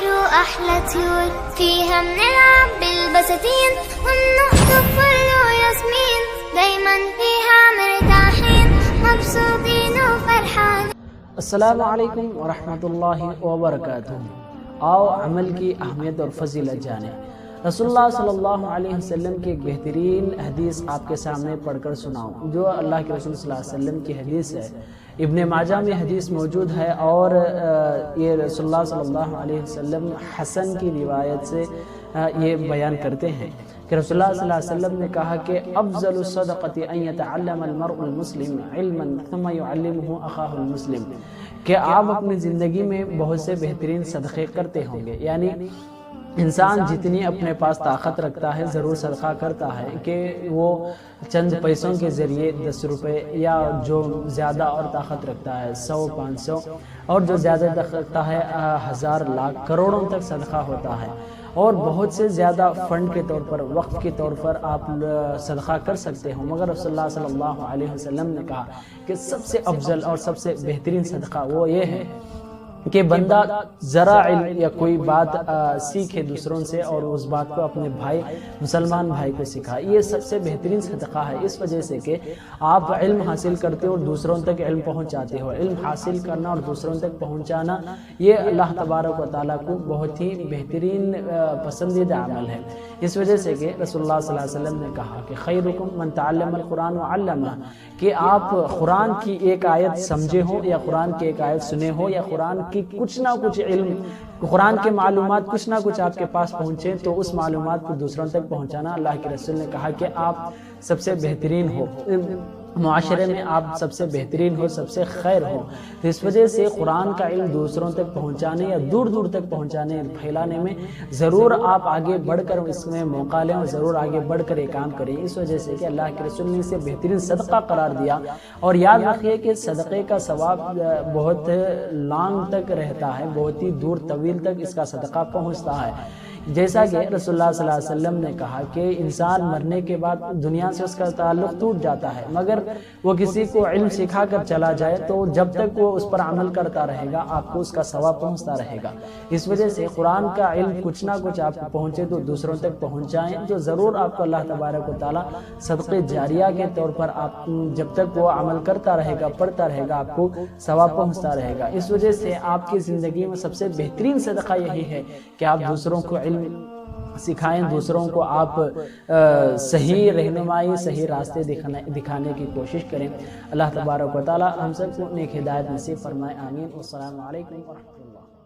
شو أحلى طيور فيها بنلعب بالبساتين وبنخطف ورد وياسمين دايما فيها مرتاحين مبسوطين وفرحانين. السلام علیکم ورحمۃ اللہ وبرکاتہ. آؤ عمل کی اہمیت اور فضیلت جانیں. رسول اللہ صلی اللہ علیہ وسلم کی ایک بہترین حدیث آپ کے سامنے پڑھ کر سناؤں جو اللہ کے رسول صلی اللہ علیہ وسلم کی حدیث ہے. ابن ماجہ میں حدیث موجود ہے اور یہ رسول اللہ صلی اللہ علیہ وسلم حسن کی روایت سے یہ بیان کرتے ہیں کہ رسول اللہ صلی اللہ علیہ وسلم نے کہا کہ افضل الصدقۃ ان يتعلم المرء المسلم علما ثم يعلمه اخاه المسلم، کہ آپ اپنی زندگی میں بہت سے بہترین صدقے کرتے ہوں گے. یعنی انسان جتنی اپنے پاس طاقت رکھتا ہے ضرور صدقہ کرتا ہے کہ وہ چند پیسوں کے ذریعے 10 روپے یا جو زیادہ اور طاقت رکھتا ہے 100 500 اور جو زیادہ طاقت رکھتا ہے 1000 لاکھ کروڑوں تک صدقہ ہوتا ہے. اور بہت سے زیادہ فنڈ کے طور پر وقف کے طور پر آپ صدقہ کر سکتے ہوں، مگر رسول اللہ صلی اللہ علیہ وسلم نے کہا کہ سب سے افضل اور سب سے بہترین صدقہ وہ یہ ہے کہ بندہ ذرا علم یا کوئی بات سیکھے دوسروں سے اور اس بات کو اپنے بھائی مسلمان بھائی کو سکھائے. یہ سب سے بہترین صدقہ ہے اس وجہ سے کہ آپ علم حاصل کرتے ہو اور دوسروں تک علم پہنچاتے ہو. علم حاصل کرنا اور دوسروں تک پہنچانا یہ اللہ تبارک و تعالیٰ کو بہت ہی بہترین پسندیدہ عمل ہے. اس وجہ سے کہ رسول اللہ صلی اللہ علیہ وسلم نے کہا کہ خیرکم من تعلم القرآن وعلمہ، کہ آپ قرآن کی ایک آیت سمجھے ہو یا قرآن کی ایک آیت سنے ہو یا قرآن کی کچھ نہ کچھ علم قرآن کے معلومات کچھ نہ کچھ آپ کے پاس پہنچے تو اس معلومات کو دوسروں تک پہنچانا. اللہ کے رسول نے کہا کہ آپ سب سے بہترین ہو، معاشرے میں آپ سب سے بہترین ہو، سب سے خیر ہو. تو اس وجہ سے قرآن کا علم دوسروں تک پہنچانے یا دور دور تک پہنچانے پھیلانے میں ضرور آپ آگے بڑھ کر اس میں موقع لیں اور ضرور آگے بڑھ کر یہ کام کریں. اس وجہ سے کہ اللہ کے رسول نے اسے بہترین صدقہ قرار دیا. اور یاد رکھیے کہ صدقے کا ثواب بہت لانگ تک رہتا ہے، بہت ہی دور طویل تک اس کا صدقہ پہنچتا ہے. جیسا کہ رسول اللہ صلی اللہ علیہ وسلم نے کہا کہ انسان مرنے کے بعد دنیا سے اس کا تعلق ٹوٹ جاتا ہے، مگر وہ کسی کو علم سکھا کر چلا جائے تو جب تک وہ اس پر عمل کرتا رہے گا آپ کو اس کا ثواب پہنچتا رہے گا. اس وجہ سے قرآن کا علم کچھ نہ کچھ آپ کو پہنچے تو دوسروں تک پہنچائیں جو ضرور آپ کو اللہ تبارک و تعالیٰ صدقے جاریہ کے طور پر آپ جب تک وہ عمل کرتا رہے گا پڑھتا رہے گا آپ کو ثواب پہنچتا رہے گا. اس وجہ سے آپ کی زندگی میں سب سے بہترین صدقہ یہی ہے کہ آپ دوسروں کو علم سکھائیں، دوسروں کو آپ صحیح رہنمائی صحیح راستے دکھانے کی کوشش کریں. اللہ تبارک و تعالی ہم سب کو نیک ہدایت نصیب فرمائے. آمین. والسلام علیکم ورحمۃ اللہ.